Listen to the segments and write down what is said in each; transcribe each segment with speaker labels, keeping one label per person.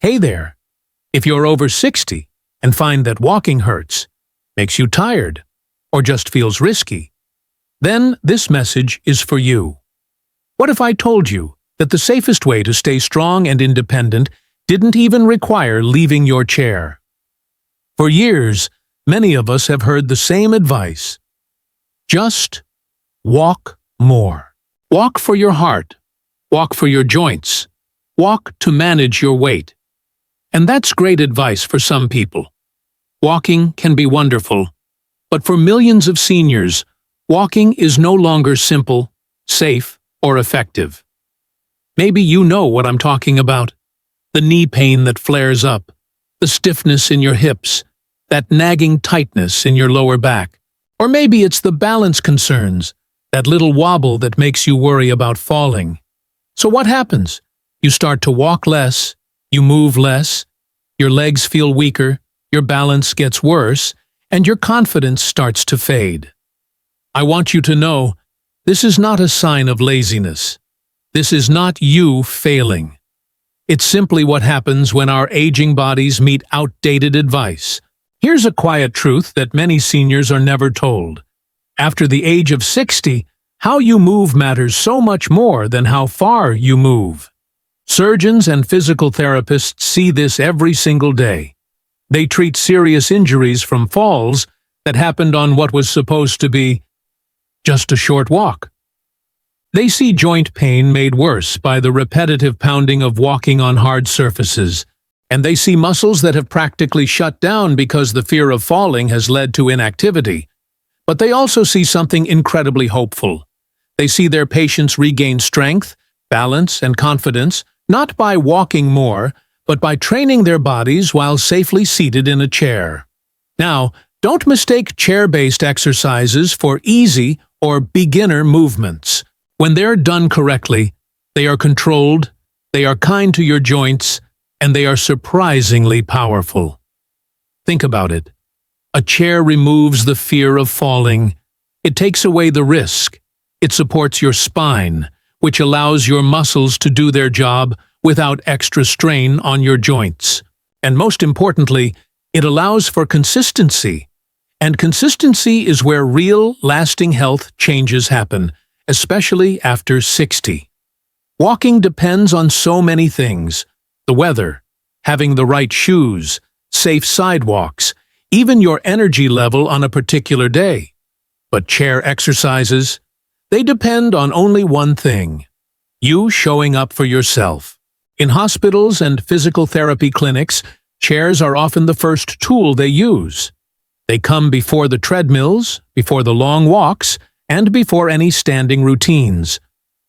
Speaker 1: Hey there! If you're over 60 and find that walking hurts, makes you tired, or just feels risky, then this message is for you. What if I told you that the safest way to stay strong and independent didn't even require leaving your chair? For years, many of us have heard the same advice. Just walk more. Walk for your heart. Walk for your joints. Walk to manage your weight. And that's great advice for some people. Walking can be wonderful, but for millions of seniors, walking is no longer simple, safe, or effective. Maybe you know what I'm talking about. The knee pain that flares up, the stiffness in your hips, that nagging tightness in your lower back. Or maybe it's the balance concerns, that little wobble that makes you worry about falling. So what happens? You start to walk less, you move less, your legs feel weaker, your balance gets worse, and your confidence starts to fade. I want you to know, this is not a sign of laziness. This is not you failing. It's simply what happens when our aging bodies meet outdated advice. Here's a quiet truth that many seniors are never told. After the age of 60, how you move matters so much more than how far you move. Surgeons and physical therapists see this every single day. They treat serious injuries from falls that happened on what was supposed to be just a short walk. They see joint pain made worse by the repetitive pounding of walking on hard surfaces, and they see muscles that have practically shut down because the fear of falling has led to inactivity. But they also see something incredibly hopeful. They see their patients regain strength, balance, and confidence, not by walking more, but by training their bodies while safely seated in a chair. Now, don't mistake chair-based exercises for easy or beginner movements. When they're done correctly, they are controlled, they are kind to your joints, and they are surprisingly powerful. Think about it. A chair removes the fear of falling. It takes away the risk. It supports your spine, which allows your muscles to do their job without extra strain on your joints. And most importantly, it allows for consistency. And consistency is where real, lasting health changes happen, especially after 60. Walking depends on so many things: the weather, having the right shoes, safe sidewalks, even your energy level on a particular day. But chair exercises, they depend on only one thing: you showing up for yourself. In hospitals and physical therapy clinics, chairs are often the first tool they use. They come before the treadmills, before the long walks, and before any standing routines.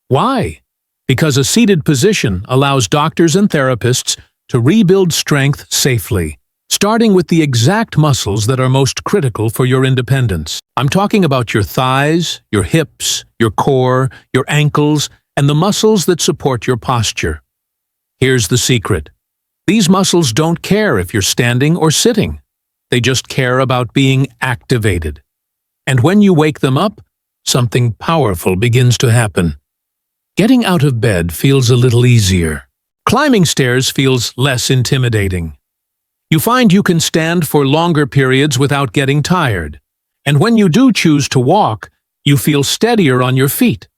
Speaker 1: Why? Because a seated position allows doctors and therapists to rebuild strength safely, starting with the exact muscles that are most critical for your independence. I'm talking about your thighs, your hips, your core, your ankles, and the muscles that support your posture. Here's the secret. These muscles don't care if you're standing or sitting. They just care about being activated. And when you wake them up, something powerful begins to happen. Getting out of bed feels a little easier. Climbing stairs feels less intimidating. You find you can stand for longer periods without getting tired. And when you do choose to walk, you feel steadier on your feet.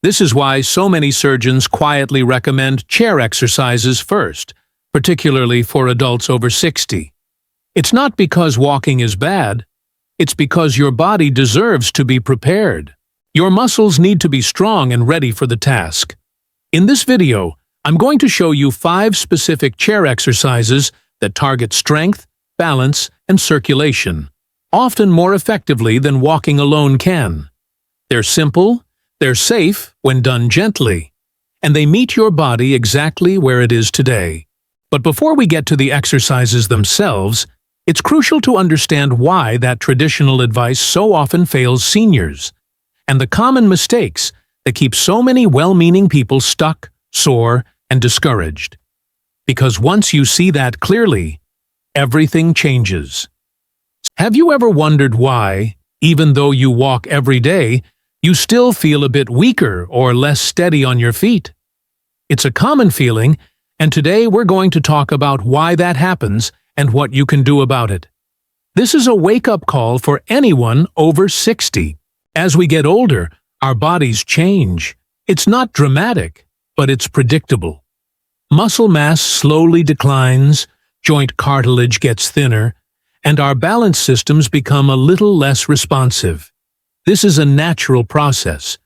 Speaker 1: This is why so many surgeons quietly recommend chair exercises first, particularly for adults over 60. It's not because walking is bad. It's because your body deserves to be prepared. Your muscles need to be strong and ready for the task. In this video, I'm going to show you 5 specific chair exercises that target strength, balance, and circulation, often more effectively than walking alone can. They're simple, they're safe when done gently, and they meet your body exactly where it is today. But before we get to the exercises themselves, it's crucial to understand why that traditional advice so often fails seniors, and the common mistakes that keep so many well-meaning people stuck, sore, and discouraged. Because once you see that clearly, everything changes. Have you ever wondered why, even though you walk every day, you still feel a bit weaker or less steady on your feet? It's a common feeling, and today we're going to talk about why that happens and what you can do about it. This is a wake-up call for anyone over 60. As we get older, our bodies change. It's not dramatic, but it's predictable. Muscle mass slowly declines, joint cartilage gets thinner, and our balance systems become a little less responsive. This is a natural process,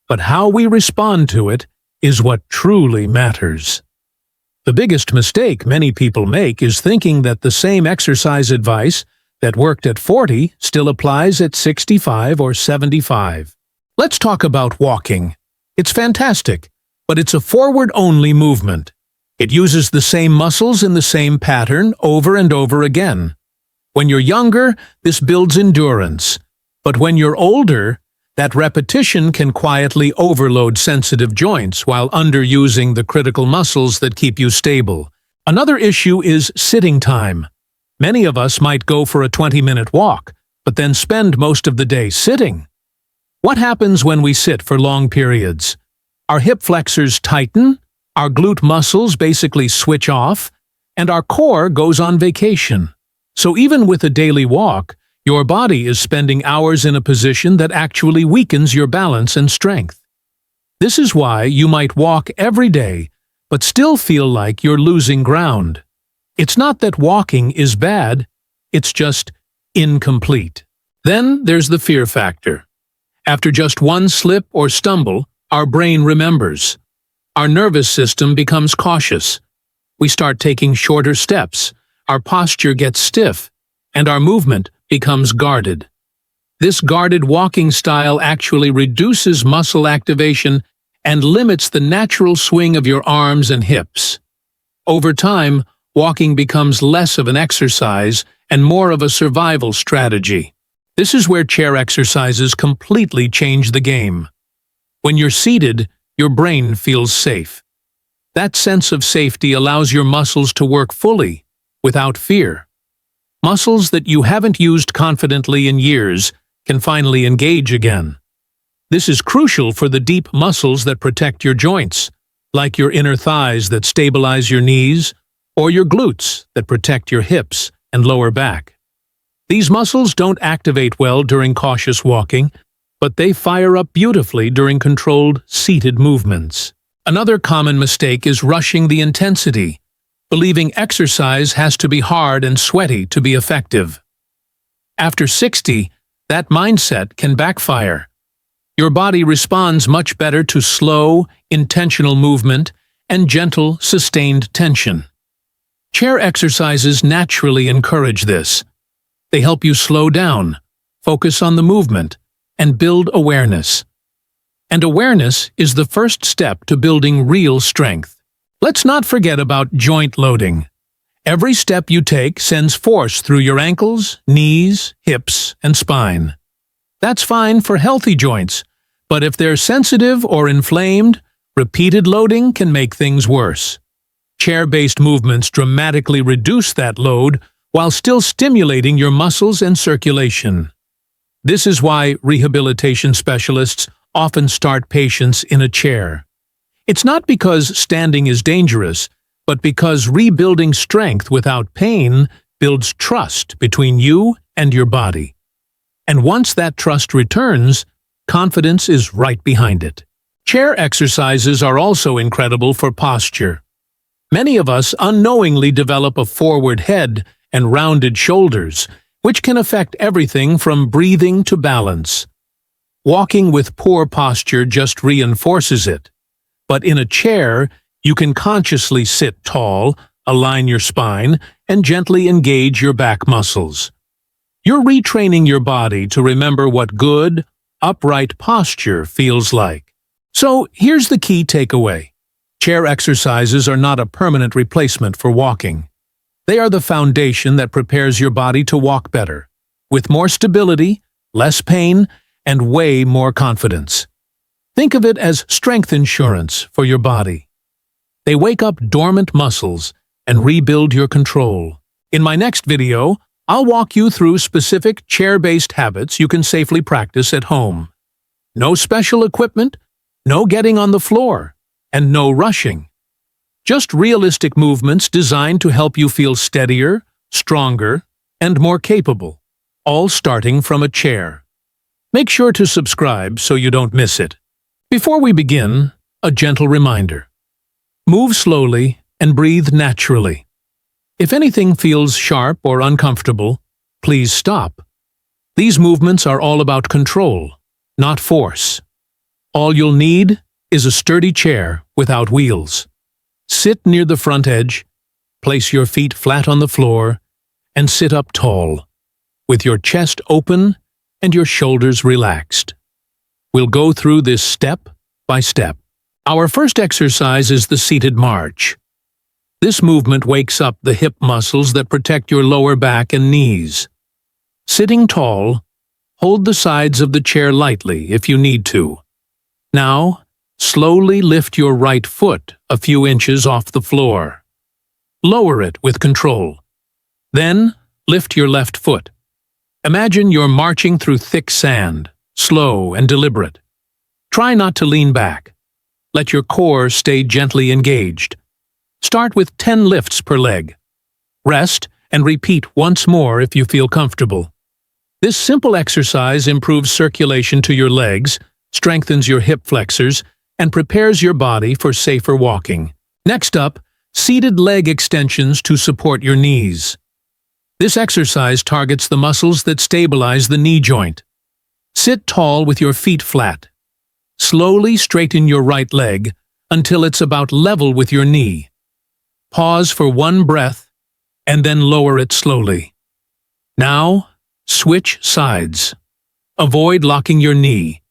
Speaker 1: but how we respond to it is what truly matters. The biggest mistake many people make is thinking that the same exercise advice that worked at 40 still applies at 65 or 75. Let's talk about walking. It's fantastic, but it's a forward-only movement. It uses the same muscles in the same pattern over and over again. When you're younger, this builds endurance. But when you're older, that repetition can quietly overload sensitive joints while underusing the critical muscles that keep you stable. Another issue is sitting time. Many of us might go for a 20-minute walk, but then spend most of the day sitting. What happens when we sit for long periods? Our hip flexors tighten, our glute muscles basically switch off, and our core goes on vacation. So even with a daily walk, your body is spending hours in a position that actually weakens your balance and strength. This is why you might walk every day, but still feel like you're losing ground. It's not that walking is bad, it's just incomplete. Then there's the fear factor. After just one slip or stumble, our brain remembers. Our nervous system becomes cautious. We start taking shorter steps, our posture gets stiff, and our movement becomes guarded. This guarded walking style actually reduces muscle activation and limits the natural swing of your arms and hips. Over time, walking becomes less of an exercise and more of a survival strategy. This is where chair exercises completely change the game. When you're seated, your brain feels safe. That sense of safety allows your muscles to work fully, without fear. Muscles that you haven't used confidently in years can finally engage again. This is crucial for the deep muscles that protect your joints, like your inner thighs that stabilize your knees, or your glutes that protect your hips and lower back. These muscles don't activate well during cautious walking, but they fire up beautifully during controlled, seated movements. Another common mistake is rushing the intensity, believing exercise has to be hard and sweaty to be effective. After 60, that mindset can backfire. Your body responds much better to slow, intentional movement and gentle, sustained tension. Chair exercises naturally encourage this. They help you slow down, focus on the movement, and build awareness. And awareness is the first step to building real strength. Let's not forget about joint loading. Every step you take sends force through your ankles, knees, hips, and spine. That's fine for healthy joints, but if they're sensitive or inflamed, repeated loading can make things worse. Chair-based movements dramatically reduce that load while still stimulating your muscles and circulation. This is why rehabilitation specialists often start patients in a chair. It's not because standing is dangerous, but because rebuilding strength without pain builds trust between you and your body. And once that trust returns, confidence is right behind it. Chair exercises are also incredible for posture. Many of us unknowingly develop a forward head and rounded shoulders, which can affect everything from breathing to balance. Walking with poor posture just reinforces it. But in a chair, you can consciously sit tall, align your spine, and gently engage your back muscles. You're retraining your body to remember what good, upright posture feels like. So here's the key takeaway. Chair exercises are not a permanent replacement for walking. They are the foundation that prepares your body to walk better, with more stability, less pain, and way more confidence. Think of it as strength insurance for your body. They wake up dormant muscles and rebuild your control. In my next video, I'll walk you through specific chair-based habits you can safely practice at home. No special equipment, no getting on the floor, and no rushing. Just realistic movements designed to help you feel steadier, stronger, and more capable, all starting from a chair. Make sure to subscribe so you don't miss it. Before we begin, a gentle reminder. Move slowly and breathe naturally. If anything feels sharp or uncomfortable, please stop. These movements are all about control, not force. All you'll need is a sturdy chair without wheels. Sit near the front edge, place your feet flat on the floor, and sit up tall, with your chest open and your shoulders relaxed. We'll go through this step by step. Our first exercise is the seated march. This movement wakes up the hip muscles that protect your lower back and knees. Sitting tall, hold the sides of the chair lightly if you need to. Now, slowly lift your right foot a few inches off the floor. Lower it with control. Then, lift your left foot. Imagine you're marching through thick sand, slow and deliberate. Try not to lean back. Let your core stay gently engaged. Start with 10 lifts per leg. Rest and repeat once more if you feel comfortable. This simple exercise improves circulation to your legs, strengthens your hip flexors, and prepares your body for safer walking. Next up, seated leg extensions to support your knees. This exercise targets the muscles that stabilize the knee joint. Sit tall with your feet flat. Slowly straighten your right leg until it's about level with your knee. Pause for one breath and then lower it slowly. Now, switch sides. Avoid locking your knee.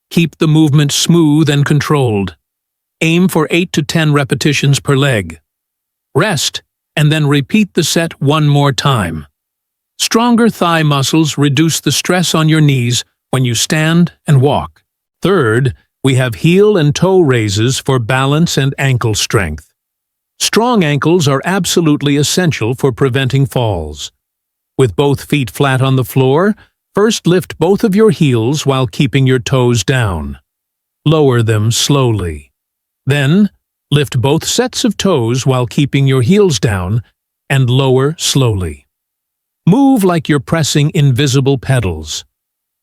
Speaker 1: Keep the movement smooth and controlled. Aim for 8 to 10 repetitions per leg. Rest, and then repeat the set one more time. Stronger thigh muscles reduce the stress on your knees when you stand and walk. Third, we have heel and toe raises for balance and ankle strength. Strong ankles are absolutely essential for preventing falls. With both feet flat on the floor, first lift both of your heels while keeping your toes down. Lower them slowly. Then, lift both sets of toes while keeping your heels down and lower slowly. Move like you're pressing invisible pedals.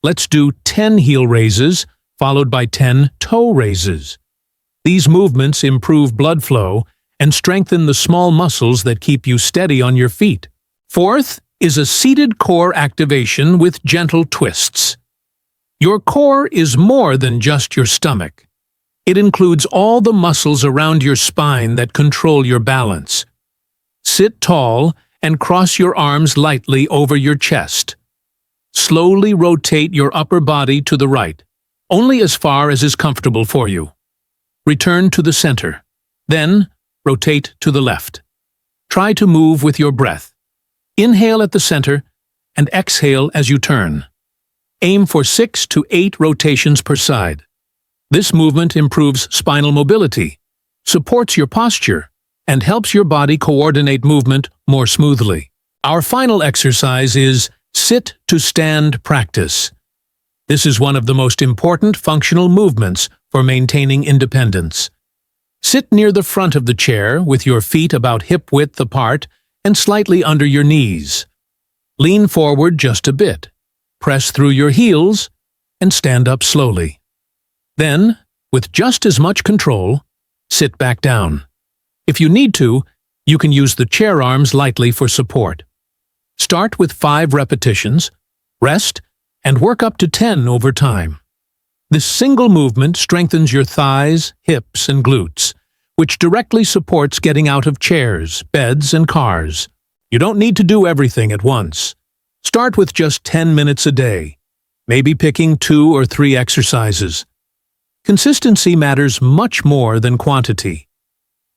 Speaker 1: Let's do 10 heel raises, followed by 10 toe raises. These movements improve blood flow and strengthen the small muscles that keep you steady on your feet. Fourth is a seated core activation with gentle twists. Your core is more than just your stomach. It includes all the muscles around your spine that control your balance. Sit tall and cross your arms lightly over your chest. Slowly rotate your upper body to the right, only as far as is comfortable for you. Return to the center. Then, rotate to the left. Try to move with your breath. Inhale at the center and exhale as you turn. Aim for 6 to 8 rotations per side. This movement improves spinal mobility, supports your posture, and helps your body coordinate movement more smoothly. Our final exercise is sit to stand practice. This is one of the most important functional movements for maintaining independence. Sit near the front of the chair with your feet about hip-width apart and slightly under your knees. Lean forward just a bit. Press through your heels and stand up slowly. Then, with just as much control, sit back down. If you need to, you can use the chair arms lightly for support. Start with 5 repetitions, rest, and work up to 10 over time. This single movement strengthens your thighs, hips, and glutes, which directly supports getting out of chairs, beds, and cars. You don't need to do everything at once. Start with just 10 minutes a day, maybe picking 2 or 3 exercises. Consistency matters much more than quantity.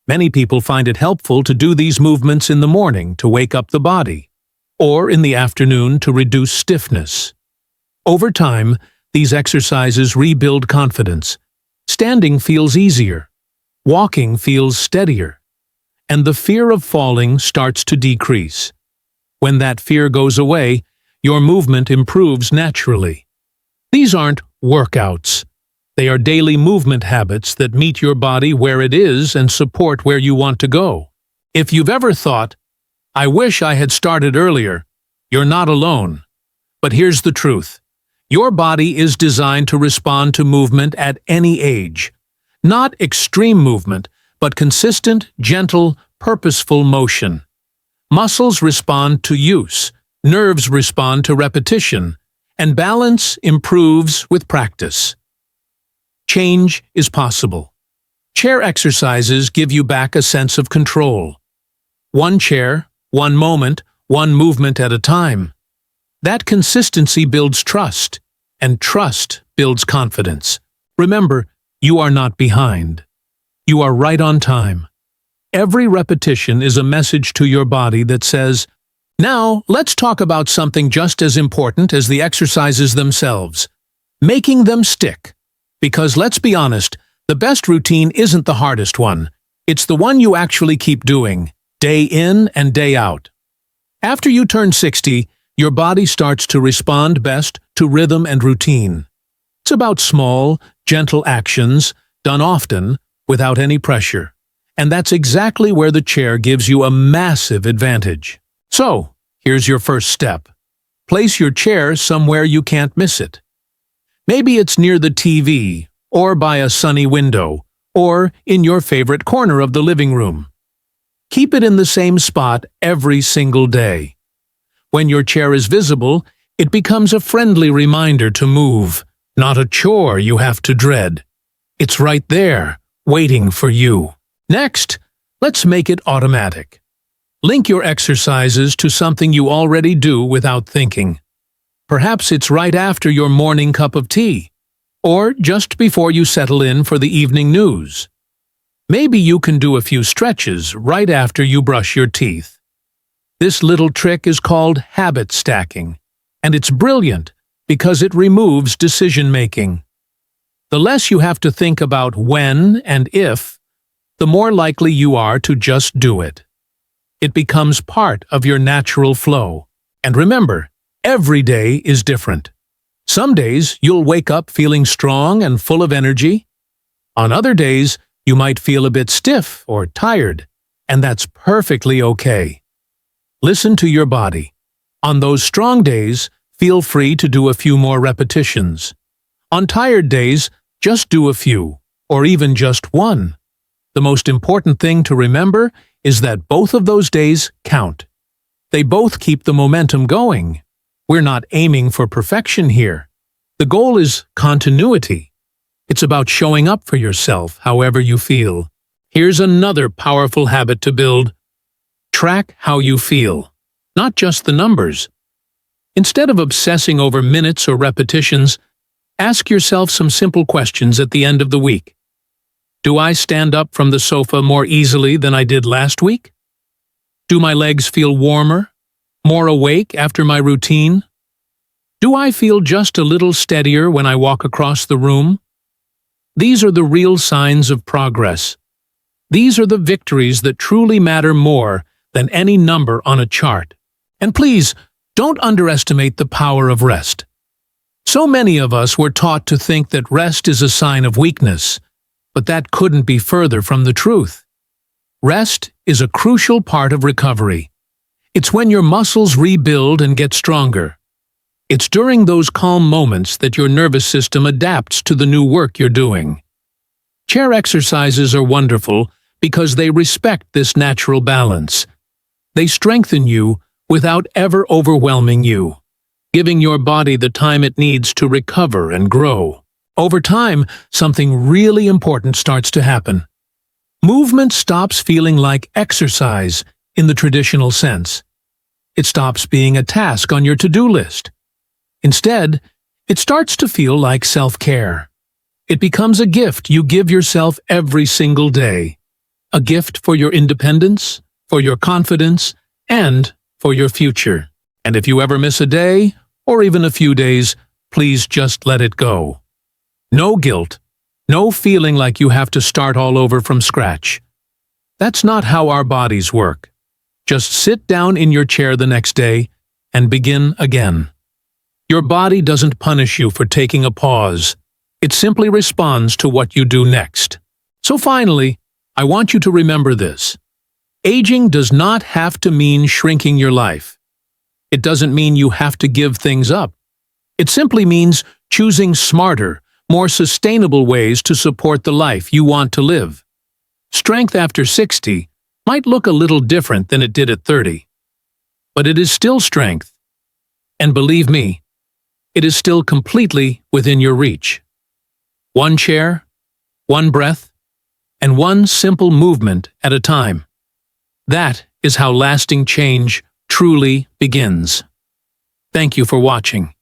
Speaker 1: Many people find it helpful to do these movements in the morning to wake up the body, or in the afternoon to reduce stiffness. Over time, these exercises rebuild confidence. Standing feels easier, walking feels steadier, and the fear of falling starts to decrease. When that fear goes away, your movement improves naturally. These aren't workouts. They are daily movement habits that meet your body where it is and support where you want to go. If you've ever thought, "I wish I had started earlier," you're not alone. But here's the truth. Your body is designed to respond to movement at any age. Not extreme movement, but consistent, gentle, purposeful motion. Muscles respond to use, nerves respond to repetition, and balance improves with practice. Change is possible. Chair exercises give you back a sense of control. One chair, one moment, one movement at a time. That consistency builds trust, and trust builds confidence. Remember, you are not behind. You are right on time. Every repetition is a message to your body that says, "Now, let's talk about something just as important as the exercises themselves. Making them stick. Because let's be honest, the best routine isn't the hardest one. It's the one you actually keep doing, day in and day out." After you turn 60, your body starts to respond best to rhythm and routine. It's about small, gentle actions, done often, without any pressure. And that's exactly where the chair gives you a massive advantage. So, here's your first step. Place your chair somewhere you can't miss it. Maybe it's near the TV, or by a sunny window, or in your favorite corner of the living room. Keep it in the same spot every single day. When your chair is visible, it becomes a friendly reminder to move, not a chore you have to dread. It's right there, waiting for you. Next, let's make it automatic. Link your exercises to something you already do without thinking. Perhaps it's right after your morning cup of tea, or just before you settle in for the evening news. Maybe you can do a few stretches right after you brush your teeth. This little trick is called habit stacking, and it's brilliant because it removes decision-making. The less you have to think about when and if, the more likely you are to just do it. It becomes part of your natural flow. And remember, every day is different. Some days you'll wake up feeling strong and full of energy. On other days, you might feel a bit stiff or tired, and that's perfectly okay. Listen to your body. On those strong days, feel free to do a few more repetitions. On tired days, just do a few, or even just one. The most important thing to remember is that both of those days count. They both keep the momentum going. We're not aiming for perfection here. The goal is continuity. It's about showing up for yourself however you feel. Here's another powerful habit to build. Track how you feel, not just the numbers. Instead of obsessing over minutes or repetitions, ask yourself some simple questions at the end of the week. Do I stand up from the sofa more easily than I did last week? Do my legs feel warmer, more awake after my routine? Do I feel just a little steadier when I walk across the room? These are the real signs of progress. These are the victories that truly matter more than any number on a chart. And please, don't underestimate the power of rest. So many of us were taught to think that rest is a sign of weakness, but that couldn't be further from the truth. Rest is a crucial part of recovery. It's when your muscles rebuild and get stronger. It's during those calm moments that your nervous system adapts to the new work you're doing. Chair exercises are wonderful because they respect this natural balance. They strengthen you without ever overwhelming you, giving your body the time it needs to recover and grow. Over time, something really important starts to happen. Movement stops feeling like exercise in the traditional sense. It stops being a task on your to-do list. Instead, it starts to feel like self-care. It becomes a gift you give yourself every single day. A gift for your independence, for your confidence, and for your future. And if you ever miss a day, or even a few days, please just let it go. No guilt, no feeling like you have to start all over from scratch. That's not how our bodies work. Just sit down in your chair the next day and begin again. Your body doesn't punish you for taking a pause. It simply responds to what you do next. So finally, I want you to remember this. Aging does not have to mean shrinking your life. It doesn't mean you have to give things up. It simply means choosing smarter, more sustainable ways to support the life you want to live. Strength after 60 might look a little different than it did at 30. But it is still strength. And believe me, it is still completely within your reach. One chair, one breath, and one simple movement at a time. That is how lasting change truly begins. Thank you for watching.